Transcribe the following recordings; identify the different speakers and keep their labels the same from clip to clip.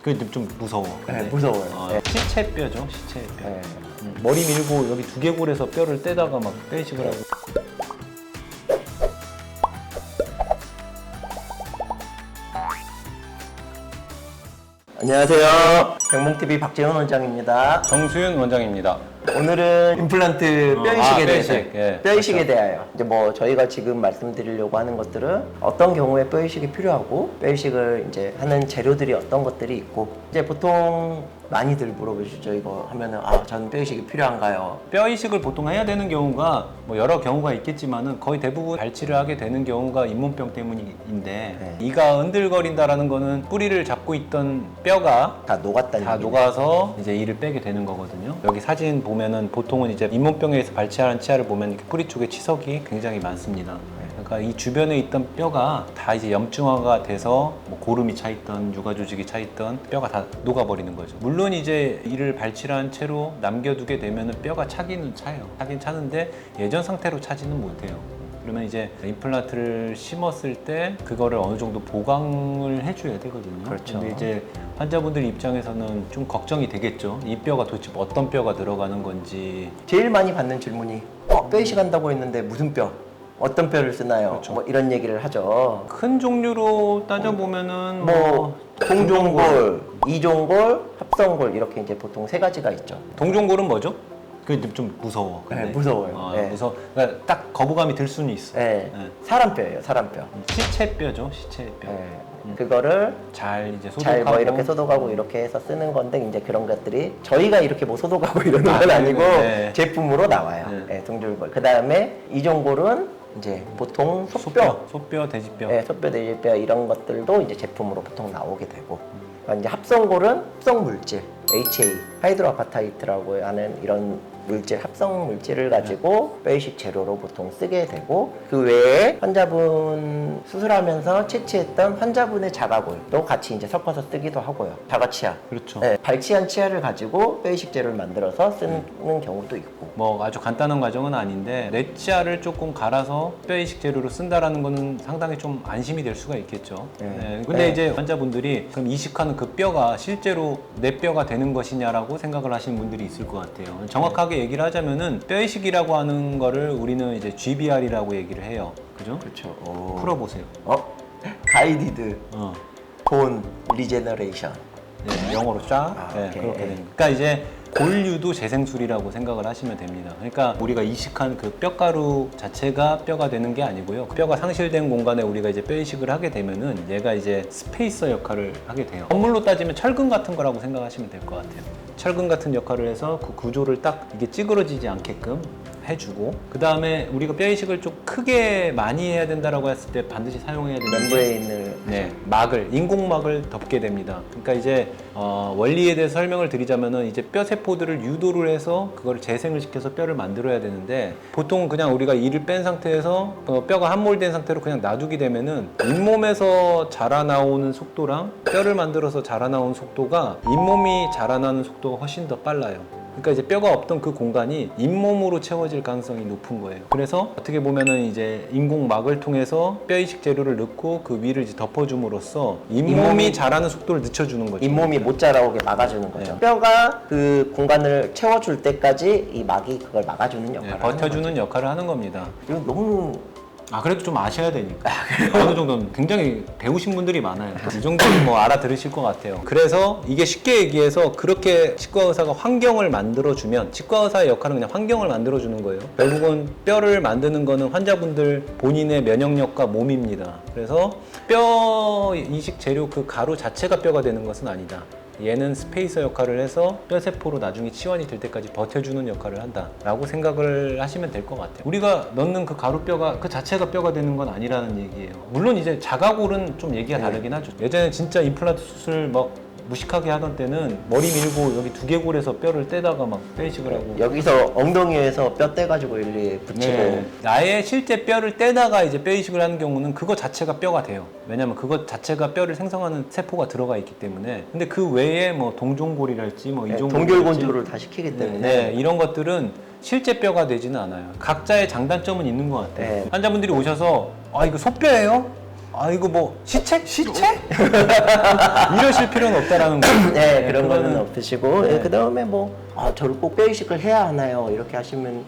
Speaker 1: 그게 좀 무서워.
Speaker 2: 네, 무서워요. 네.
Speaker 1: 시체뼈죠, 시체뼈.
Speaker 2: 네.
Speaker 1: 머리 밀고 여기 두개골에서 뼈를 떼다가 막 빼식을 하고.
Speaker 2: 안녕하세요. 백몽TV 박재훈 원장입니다.
Speaker 1: 정수윤 원장입니다.
Speaker 2: 오늘은 임플란트 뼈이식에 대해서
Speaker 1: 뼈이식, 예,
Speaker 2: 뼈이식에
Speaker 1: 그렇죠.
Speaker 2: 대하여 이제 뭐 저희가 지금 말씀드리려고 하는 것들은 어떤 경우에 뼈이식이 필요하고 뼈이식을 이제 하는 재료들이 어떤 것들이 있고 이제 보통 많이들 물어보시죠. 이거 하면은 저는 뼈이식이 필요한가요?
Speaker 1: 뼈 이식을 보통 해야 되는 경우가 뭐 여러 경우가 있겠지만은 거의 대부분 발치를 하게 되는 경우가 잇몸병 때문인데
Speaker 2: 네.
Speaker 1: 이가 흔들거린다라는 거는 뿌리를 잡고 있던 뼈가
Speaker 2: 다 녹았다는
Speaker 1: 다
Speaker 2: 얘기죠.
Speaker 1: 녹아서 이제 이를 빼게 되는 거거든요. 여기 사진 보면은 보통은 이제 잇몸병에서 발치하는 치아를 보면 이렇게 뿌리 쪽에 치석이 굉장히 많습니다. 그러니까 이 주변에 있던 뼈가 다 이제 염증화가 돼서 뭐 고름이 차 있던 육아 조직이 차 있던 뼈가 다 녹아버리는 거죠. 물론 이제 이를 발치한 채로 남겨두게 되면은 뼈가 차기는 차요. 차긴 차는데 예전 상태로 차지는 못해요. 그러면 이제 임플란트를 심었을 때 그거를 어느 정도 보강을 해줘야 되거든요.
Speaker 2: 그렇죠.
Speaker 1: 근데 이제 환자분들 입장에서는 좀 걱정이 되겠죠. 이 뼈가 도대체 어떤 뼈가 들어가는 건지.
Speaker 2: 제일 많이 받는 질문이 뼈이식 한다고 했는데 무슨 뼈? 어떤 뼈를 쓰나요?
Speaker 1: 그렇죠.
Speaker 2: 뭐 이런 얘기를 하죠.
Speaker 1: 큰 종류로 따져보면은
Speaker 2: 뭐 동종골, 이종골, 합성골 이렇게 이제 보통 세 가지가 있죠.
Speaker 1: 동종골은 뭐죠? 그게 좀 무서워.
Speaker 2: 네,
Speaker 1: 근데.
Speaker 2: 무서워요. 네.
Speaker 1: 그러니까 딱 거부감이 들 수는 있어.
Speaker 2: 네.
Speaker 1: 네.
Speaker 2: 사람 뼈예요, 사람 뼈.
Speaker 1: 시체뼈죠, 시체뼈.
Speaker 2: 네. 그거를
Speaker 1: 잘 이제 소독하고.
Speaker 2: 잘 뭐 이렇게 소독하고 이렇게 해서 쓰는 건데 이제 그런 것들이 저희가 이렇게 뭐 소독하고 이러는 건 아니고
Speaker 1: 네.
Speaker 2: 제품으로 나와요.
Speaker 1: 네.
Speaker 2: 네, 동종골. 그 다음에 이종골은 이제 보통 소뼈,
Speaker 1: 소뼈, 돼지뼈.
Speaker 2: 네, 소뼈, 돼지뼈 이런 것들도 이제 제품으로 보통 나오게 되고 그러니까 이제 합성골은 합성 물질 HA 하이드로아파타이트라고 하는 이런 물질 합성 물질을 가지고 뼈이식 재료로 보통 쓰게 되고 그 외에 환자분 수술하면서 채취했던 환자분의 자가골도 같이 이제 섞어서 쓰기도 하고요. 자가치아.
Speaker 1: 그렇죠.
Speaker 2: 네, 발치한 치아를 가지고 뼈이식 재료를 만들어서 쓰는 경우도 있고.
Speaker 1: 뭐 아주 간단한 과정은 아닌데 내 치아를 조금 갈아서 뼈 이식 재료로 쓴다라는 거는 상당히 좀 안심이 될 수가 있겠죠.
Speaker 2: 네.
Speaker 1: 네. 근데
Speaker 2: 네.
Speaker 1: 이제 환자분들이 그럼 이식하는 그 뼈가 실제로 내 뼈가 되는 것이냐라고 생각을 하시는 분들이 있을 것 같아요. 정확하게 얘기를 하자면은 뼈 이식이라고 하는 거를 우리는 이제 GBR이라고 얘기를 해요. 그죠?
Speaker 2: 그렇죠.
Speaker 1: 풀어보세요.
Speaker 2: 가이디드
Speaker 1: 어.
Speaker 2: 본 리제너레이션.
Speaker 1: 네, 영어로 쫙 네,
Speaker 2: 오케이.
Speaker 1: 그렇게 됩니다. 그러니까 이제 골유도 재생술이라고 생각을 하시면 됩니다. 그러니까 우리가 이식한 그 뼈가루 자체가 뼈가 되는 게 아니고요. 그 뼈가 상실된 공간에 우리가 이제 뼈 이식을 하게 되면은 얘가 이제 스페이서 역할을 하게 돼요. 건물로 따지면 철근 같은 거라고 생각하시면 될 것 같아요. 철근 같은 역할을 해서 그 구조를 딱 이게 찌그러지지 않게끔 해주고 그 다음에 우리가 뼈 이식을 좀 크게 많이 해야 된다라고 했을 때 반드시 사용해야 되는 게
Speaker 2: 멤브레인을
Speaker 1: 네, 막을 인공막을 덮게 됩니다. 그러니까 이제 원리에 대해서 설명을 드리자면은 이제 뼈 세포들을 유도를 해서 그걸 재생을 시켜서 뼈를 만들어야 되는데 보통 그냥 우리가 이를 뺀 상태에서 뼈가 함몰된 상태로 그냥 놔두게 되면은 잇몸에서 자라나오는 속도랑 뼈를 만들어서 자라나오는 속도가 잇몸이 자라나는 속도가 훨씬 더 빨라요. 그러니까 이제 뼈가 없던 그 공간이 잇몸으로 채워질 가능성이 높은 거예요. 그래서 어떻게 보면은 이제 인공막을 통해서 뼈 이식 재료를 넣고 그 위를 이제 덮어줌으로써 잇몸이 자라는 속도를 늦춰주는 거죠.
Speaker 2: 잇몸이 못 자라오게 막아주는 거죠.
Speaker 1: 네.
Speaker 2: 뼈가 그 공간을 채워줄 때까지 이 막이 그걸 막아주는 역할을
Speaker 1: 네,
Speaker 2: 하는
Speaker 1: 버텨주는
Speaker 2: 거죠.
Speaker 1: 역할을 하는 겁니다.
Speaker 2: 이거 너무
Speaker 1: 그래도 좀 아셔야 되니까. 어느 정도는 굉장히 배우신 분들이 많아요. 이 정도는 뭐 알아들으실 것 같아요. 그래서 이게 쉽게 얘기해서 그렇게 치과 의사가 환경을 만들어주면 치과 의사의 역할은 그냥 환경을 만들어주는 거예요. 결국은 뼈를 만드는 거는 환자분들 본인의 면역력과 몸입니다. 그래서 뼈 이식 재료 그 가루 자체가 뼈가 되는 것은 아니다. 얘는 스페이서 역할을 해서 뼈세포로 나중에 치환이 될 때까지 버텨주는 역할을 한다 라고 생각을 하시면 될 것 같아요. 우리가 넣는 그 가루뼈가 그 자체가 뼈가 되는 건 아니라는 얘기예요. 물론 이제 자가골은 좀 얘기가 다르긴 하죠. 예전에 진짜 임플란트 수술 막 무식하게 하던 때는 머리 밀고 여기 두개골에서 뼈를 떼다가 막 뼈이식을 하고
Speaker 2: 여기서 엉덩이에서 뼈 떼가지고 일일이 붙이고
Speaker 1: 네. 나의 실제 뼈를 떼다가 이제 뼈 이식을 하는 경우는 그거 자체가 뼈가 돼요. 왜냐면 그것 자체가 뼈를 생성하는 세포가 들어가 있기 때문에. 근데 그 외에 뭐 동종골이랄지 뭐 이종골
Speaker 2: 동결건조를 다 시키기 때문에
Speaker 1: 네, 이런 것들은 실제 뼈가 되지는 않아요. 각자의 장단점은 있는 것 같아요.
Speaker 2: 네.
Speaker 1: 환자분들이 오셔서 이거 소뼈예요? 아 이거 뭐 시체? 이러실 필요는 없다라는 거.
Speaker 2: 네, 그런 거는
Speaker 1: 그거는
Speaker 2: 없으시고
Speaker 1: 네.
Speaker 2: 그 다음에 뭐 저를 꼭 뼈 이식을 해야 하나요? 이렇게 하시면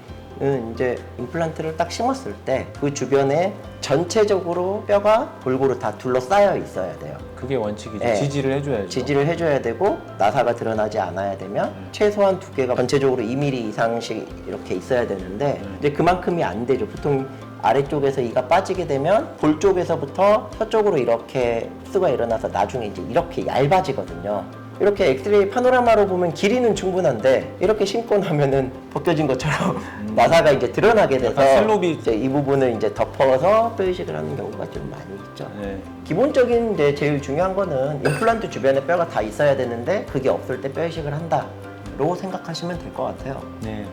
Speaker 2: 이제 임플란트를 딱 심었을 때 그 주변에 전체적으로 뼈가 골고루 다 둘러싸여 있어야 돼요.
Speaker 1: 그게 원칙이죠.
Speaker 2: 네.
Speaker 1: 지지를 해줘야죠.
Speaker 2: 지지를 해줘야 되고 나사가 드러나지 않아야 되면 최소한 두께가 전체적으로 2mm 이상씩 이렇게 있어야 되는데 이제 그만큼이 안 되죠. 보통 아래쪽에서 이가 빠지게 되면 볼 쪽에서부터 혀 쪽으로 이렇게 흡수가 일어나서 나중에 이제 이렇게 얇아지거든요. 이렇게 엑스레이 파노라마로 보면 길이는 충분한데 이렇게 심고 나면은 벗겨진 것처럼 나사가 이제 드러나게 돼서
Speaker 1: 약간 슬로비.
Speaker 2: 이제 이 부분을 이제 덮어서 뼈 이식을 하는 경우가 좀 많이 있죠.
Speaker 1: 네.
Speaker 2: 기본적인 이제 제일 중요한 거는 임플란트 주변에 뼈가 다 있어야 되는데 그게 없을 때 뼈 이식을 한다로 생각하시면 될 것 같아요.
Speaker 1: 네.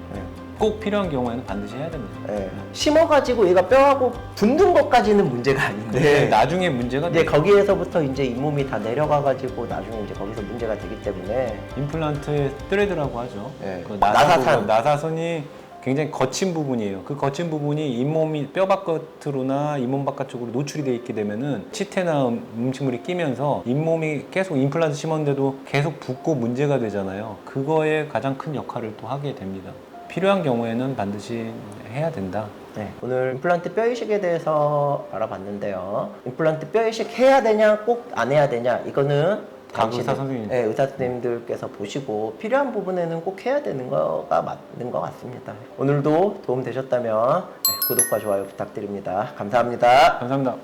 Speaker 1: 꼭 필요한 경우에는 반드시 해야 됩니다.
Speaker 2: 네. 심어가지고 얘가 뼈하고 붙는 것까지는 문제가 아닌데
Speaker 1: 네. 나중에 문제가
Speaker 2: 이제 거기에서부터 이제 잇몸이 다 내려가가지고 나중에 이제 거기서 문제가 되기 때문에
Speaker 1: 임플란트의 스트레드라고 하죠.
Speaker 2: 네.
Speaker 1: 그
Speaker 2: 나사산.
Speaker 1: 나사선이 굉장히 거친 부분이에요. 그 거친 부분이 잇몸이 뼈 바깥으로나 잇몸 바깥쪽으로 노출이 돼 있게 되면은 치태나 음식물이 끼면서 잇몸이 계속 임플란트 심었는데도 계속 붓고 문제가 되잖아요. 그거에 가장 큰 역할을 또 하게 됩니다. 필요한 경우에는 반드시 해야 된다.
Speaker 2: 네, 오늘 임플란트 뼈 이식에 대해서 알아봤는데요. 임플란트 뼈 이식 해야 되냐 꼭 안 해야 되냐 이거는
Speaker 1: 각 의사 선생님.
Speaker 2: 네, 의사 선생님들께서 보시고 필요한 부분에는 꼭 해야 되는 거가 맞는 것 같습니다. 오늘도 도움 되셨다면 구독과 좋아요 부탁드립니다. 감사합니다.
Speaker 1: 감사합니다.